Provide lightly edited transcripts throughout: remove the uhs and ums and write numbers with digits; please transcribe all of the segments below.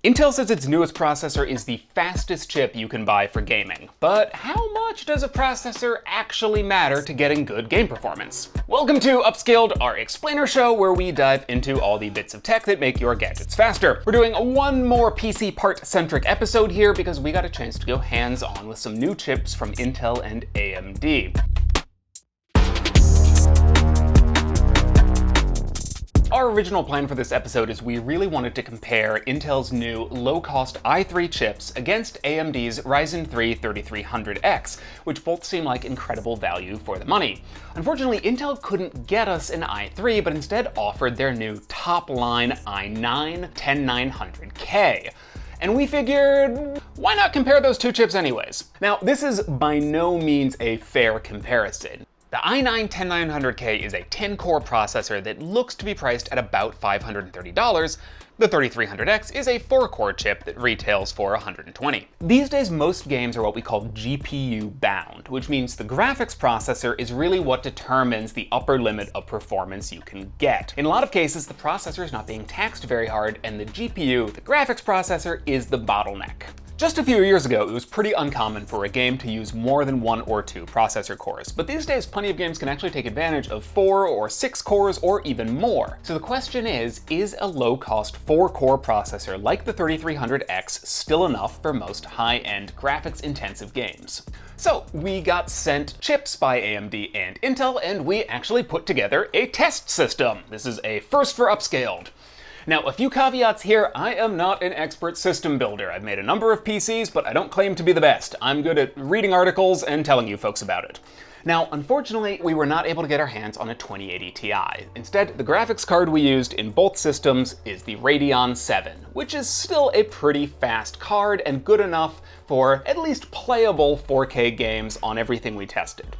Intel says its newest processor is the fastest chip you can buy for gaming. But how much does a processor actually matter to getting good game performance? Welcome to Upscaled, our explainer show where we dive into all the bits of tech that make your gadgets faster. We're doing one more PC part-centric episode here because we got a chance to go hands-on with some new chips from Intel and AMD. Our original plan for this episode is we really wanted to compare Intel's new low-cost i3 chips against AMD's Ryzen 3 3300X, which both seem like incredible value for the money. Unfortunately, Intel couldn't get us an i3, but instead offered their new top-line i9-10900K. And we figured, why not compare those two chips anyways? Now, this is by no means a fair comparison. The i9-10900K is a 10-core processor that looks to be priced at about $530. The 3300X is a 4-core chip that retails for $120. These days, most games are what we call GPU bound, which means the graphics processor is really what determines the upper limit of performance you can get. In a lot of cases, the processor is not being taxed very hard, and the GPU, the graphics processor, is the bottleneck. Just a few years ago, it was pretty uncommon for a game to use more than 1 or 2 processor cores, but these days plenty of games can actually take advantage of 4 or 6 cores or even more. So the question is a low-cost 4-core processor like the 3300X still enough for most high-end graphics-intensive games? So we got sent chips by AMD and Intel, and we actually put together a test system. This is a first for Upscaled. Now, a few caveats here. I am not an expert system builder. I've made a number of PCs, but I don't claim to be the best. I'm good at reading articles and telling you folks about it. Now, unfortunately, we were not able to get our hands on a 2080 Ti. Instead, the graphics card we used in both systems is the Radeon 7, which is still a pretty fast card and good enough for at least playable 4K games on everything we tested.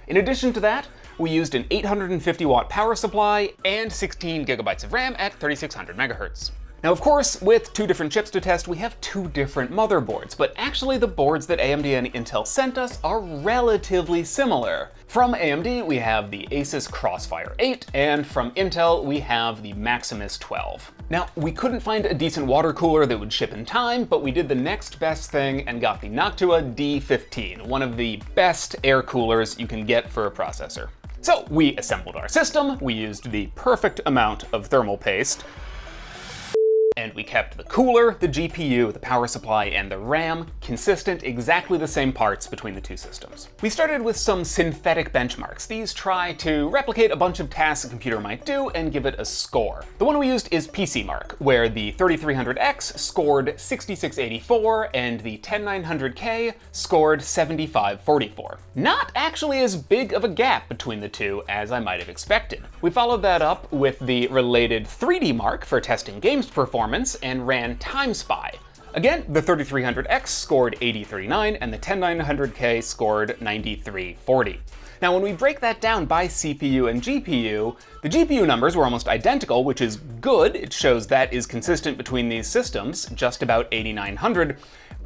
In addition to that, we used an 850 watt power supply and 16 gigabytes of RAM at 3600 megahertz. Now, of course, with 2 different chips to test, we have 2 different motherboards, but actually the boards that AMD and Intel sent us are relatively similar. From AMD, we have the Asus Crossfire 8, and from Intel, we have the Maximus 12. Now, we couldn't find a decent water cooler that would ship in time, but we did the next best thing and got the Noctua D15, one of the best air coolers you can get for a processor. So we assembled our system, we used the perfect amount of thermal paste, and we kept the cooler, the GPU, the power supply, and the RAM consistent, exactly the same parts between the 2 systems. We started with some synthetic benchmarks. These try to replicate a bunch of tasks a computer might do and give it a score. The one we used is PCMark, where the 3300X scored 6684 and the 10900K scored 7544. Not actually as big of a gap between the two as I might have expected. We followed that up with the related 3D Mark for testing games performance and ran Time Spy. Again, the 3300X scored 8039 and the 10900K scored 9340. Now, when we break that down by CPU and GPU, the GPU numbers were almost identical, which is good. It shows that is consistent between these systems, just about 8900.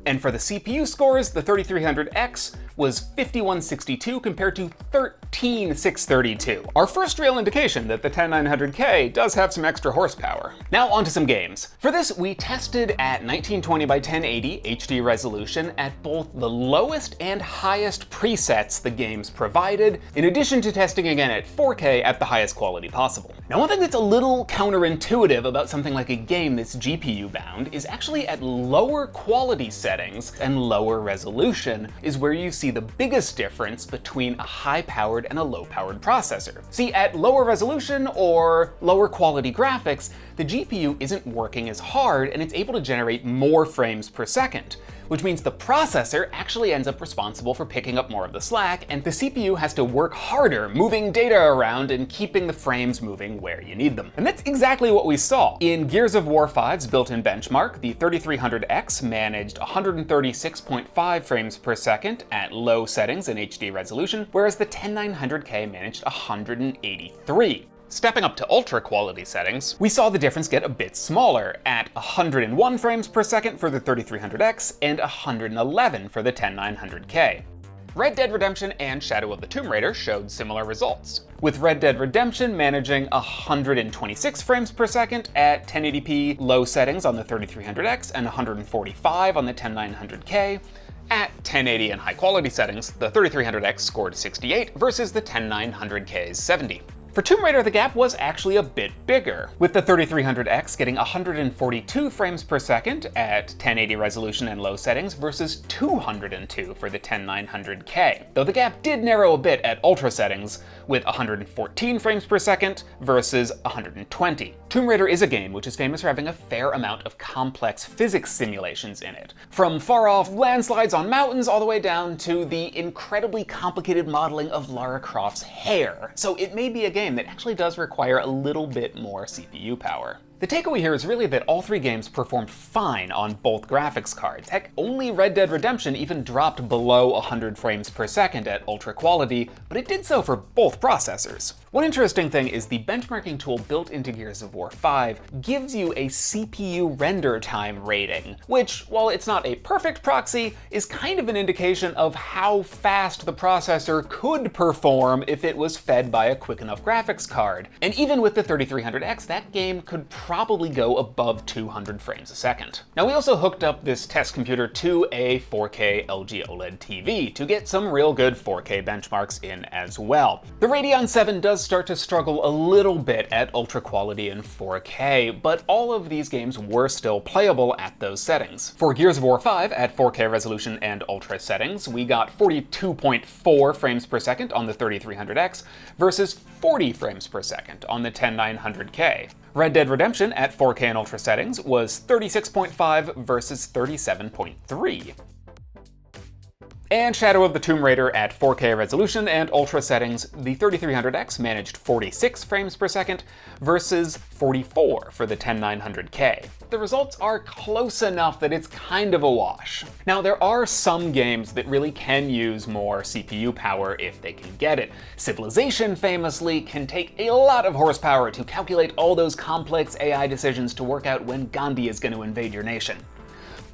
And for the CPU scores, the 3300X was 5162 compared to 13632. Our first real indication that the 10900K does have some extra horsepower. Now onto some games. For this, we tested at 1920 by 1080 HD resolution at both the lowest and highest presets the games provided, in addition to testing again at 4K at the highest quality possible. Now, one thing that's a little counterintuitive about something like a game that's GPU bound is actually at lower quality settings and lower resolution is where you see the biggest difference between a high-powered and a low-powered processor. See, at lower resolution or lower quality graphics, the GPU isn't working as hard and it's able to generate more frames per second, which means the processor actually ends up responsible for picking up more of the slack, and the CPU has to work harder moving data around and keeping the frames moving where you need them. And that's exactly what we saw. In Gears of War 5's built-in benchmark, the 3300X managed 136.5 frames per second at low settings in HD resolution, whereas the 10900K managed 183. Stepping up to ultra quality settings, we saw the difference get a bit smaller at 101 frames per second for the 3300X and 111 for the 10900K. Red Dead Redemption and Shadow of the Tomb Raider showed similar results, with Red Dead Redemption managing 126 frames per second at 1080p low settings on the 3300X and 145 on the 10900K. At 1080 and high quality settings, the 3300X scored 68 versus the 10900K's 70. For Tomb Raider, the gap was actually a bit bigger, with the 3300X getting 142 frames per second at 1080 resolution and low settings versus 202 for the 10900K, though the gap did narrow a bit at ultra settings, with 114 frames per second versus 120. Tomb Raider is a game which is famous for having a fair amount of complex physics simulations in it, from far-off landslides on mountains all the way down to the incredibly complicated modeling of Lara Croft's hair, so it may be a game that actually does require a little bit more CPU power. The takeaway here is really that all three games performed fine on both graphics cards. Heck, only Red Dead Redemption even dropped below 100 frames per second at ultra quality, but it did so for both processors. One interesting thing is the benchmarking tool built into Gears of War 5 gives you a CPU render time rating, which, while it's not a perfect proxy, is kind of an indication of how fast the processor could perform if it was fed by a quick enough graphics card. And even with the 3300X, that game could probably go above 200 frames a second. Now, we also hooked up this test computer to a 4K LG OLED TV to get some real good 4K benchmarks in as well. The Radeon 7 does start to struggle a little bit at ultra quality in 4K, but all of these games were still playable at those settings. For Gears of War 5 at 4K resolution and ultra settings, we got 42.4 frames per second on the 3300X versus 40 frames per second on the 10900K. Red Dead Redemption at 4K and ultra settings was 36.5 versus 37.3. And Shadow of the Tomb Raider at 4K resolution and ultra settings, the 3300X managed 46 frames per second versus 44 for the 10900K. The results are close enough that it's kind of a wash. Now, there are some games that really can use more CPU power if they can get it. Civilization famously can take a lot of horsepower to calculate all those complex AI decisions to work out when Gandhi is going to invade your nation.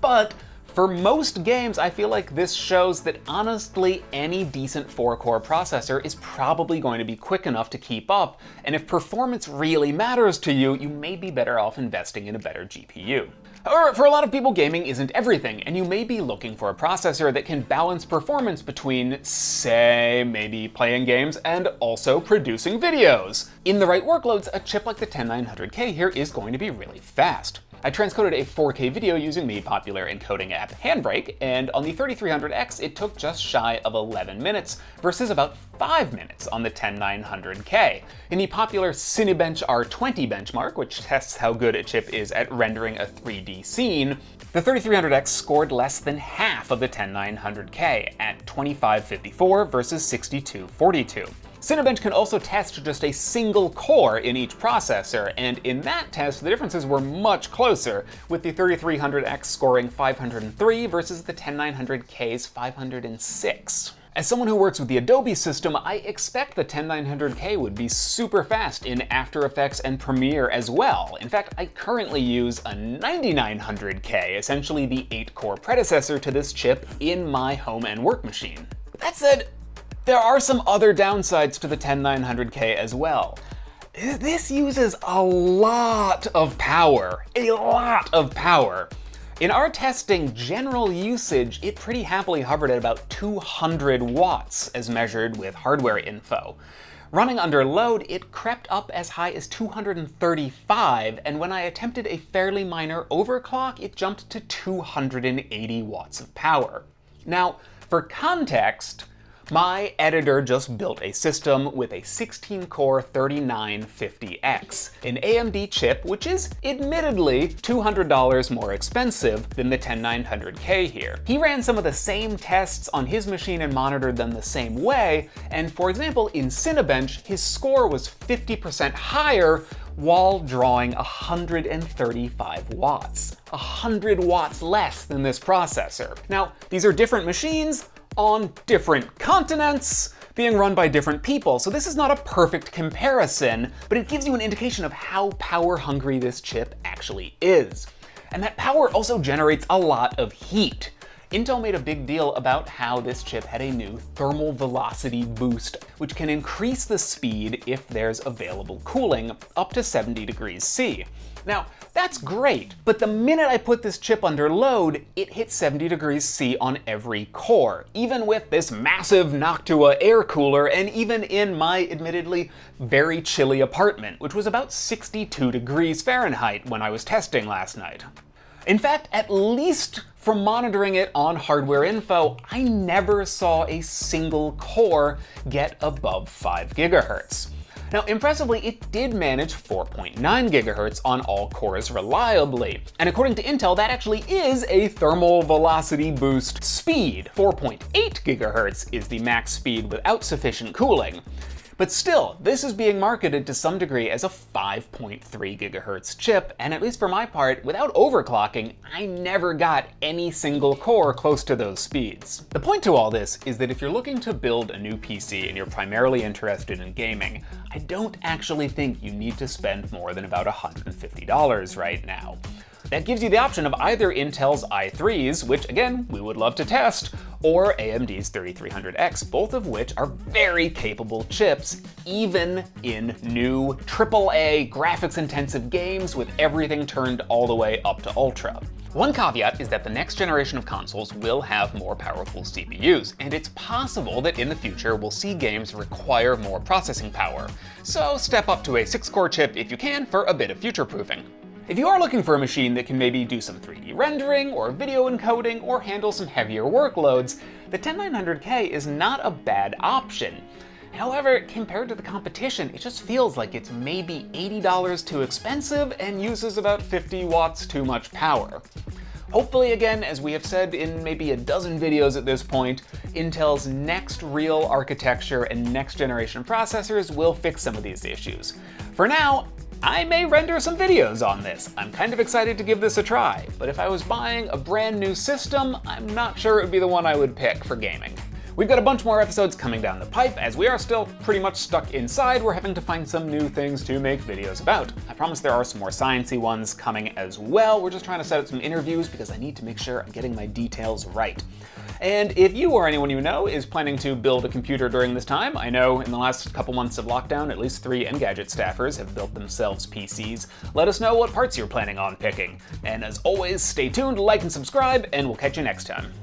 But for most games, I feel like this shows that honestly, any decent 4-core processor is probably going to be quick enough to keep up, and if performance really matters to you, you may be better off investing in a better GPU. However, for a lot of people, gaming isn't everything, and you may be looking for a processor that can balance performance between, say, maybe playing games and also producing videos. In the right workloads, a chip like the 10900K here is going to be really fast. I transcoded a 4K video using the popular encoding app Handbrake, and on the 3300X it took just shy of 11 minutes versus about 5 minutes on the 10900K. In the popular Cinebench R20 benchmark, which tests how good a chip is at rendering a 3D scene, the 3300X scored less than half of the 10900K at 2554 versus 6242. Cinebench can also test just a single core in each processor, and in that test, the differences were much closer, with the 3300X scoring 503 versus the 10900K's 506. As someone who works with the Adobe system, I expect the 10900K would be super fast in After Effects and Premiere as well. In fact, I currently use a 9900K, essentially the 8-core predecessor to this chip, in my home and work machine. That said, there are some other downsides to the 10900K as well. This uses a lot of power. A lot of power. In our testing, general usage, it pretty happily hovered at about 200 watts as measured with hardware info. Running under load, it crept up as high as 235, and when I attempted a fairly minor overclock, it jumped to 280 watts of power. Now, for context, my editor just built a system with a 16-core 3950X, an AMD chip which is admittedly $200 more expensive than the 10900K here. He ran some of the same tests on his machine and monitored them the same way, and for example, in Cinebench, his score was 50% higher while drawing 135 watts. 100 watts less than this processor. Now, these are different machines on different continents, being run by different people, so this is not a perfect comparison, but it gives you an indication of how power hungry this chip actually is. And that power also generates a lot of heat. Intel made a big deal about how this chip had a new thermal velocity boost, which can increase the speed if there's available cooling up to 70 degrees C. Now, that's great, but the minute I put this chip under load, it hit 70 degrees C on every core, even with this massive Noctua air cooler and even in my admittedly very chilly apartment, which was about 62 degrees Fahrenheit when I was testing last night. In fact, at least from monitoring it on Hardware Info, I never saw a single core get above 5 GHz. Now, impressively, it did manage 4.9 GHz on all cores reliably. And according to Intel, that actually is a thermal velocity boost speed. 4.8 GHz is the max speed without sufficient cooling. But still, this is being marketed to some degree as a 5.3 GHz chip, and at least for my part, without overclocking, I never got any single core close to those speeds. The point to all this is that if you're looking to build a new PC and you're primarily interested in gaming, I don't actually think you need to spend more than about $150 right now. That gives you the option of either Intel's i3s, which again, we would love to test, or AMD's 3300X, both of which are very capable chips, even in new AAA graphics-intensive games with everything turned all the way up to Ultra. One caveat is that the next generation of consoles will have more powerful CPUs, and it's possible that in the future we'll see games require more processing power. So step up to a 6-core chip if you can for a bit of future-proofing. If you are looking for a machine that can maybe do some 3D rendering, or video encoding, or handle some heavier workloads, the 10900K is not a bad option. However, compared to the competition, it just feels like it's maybe $80 too expensive and uses about 50 watts too much power. Hopefully, again, as we have said in maybe a dozen videos at this point, Intel's next real architecture and next generation processors will fix some of these issues. For now, I may render some videos on this. I'm kind of excited to give this a try, but if I was buying a brand new system, I'm not sure it would be the one I would pick for gaming. We've got a bunch more episodes coming down the pipe. As we are still pretty much stuck inside, we're having to find some new things to make videos about. I promise there are some more sciencey ones coming as well. We're just trying to set up some interviews because I need to make sure I'm getting my details right. And if you or anyone you know is planning to build a computer during this time, I know in the last couple months of lockdown, at least 3 Engadget staffers have built themselves PCs. Let us know what parts you're planning on picking. And as always, stay tuned, like and subscribe, and we'll catch you next time.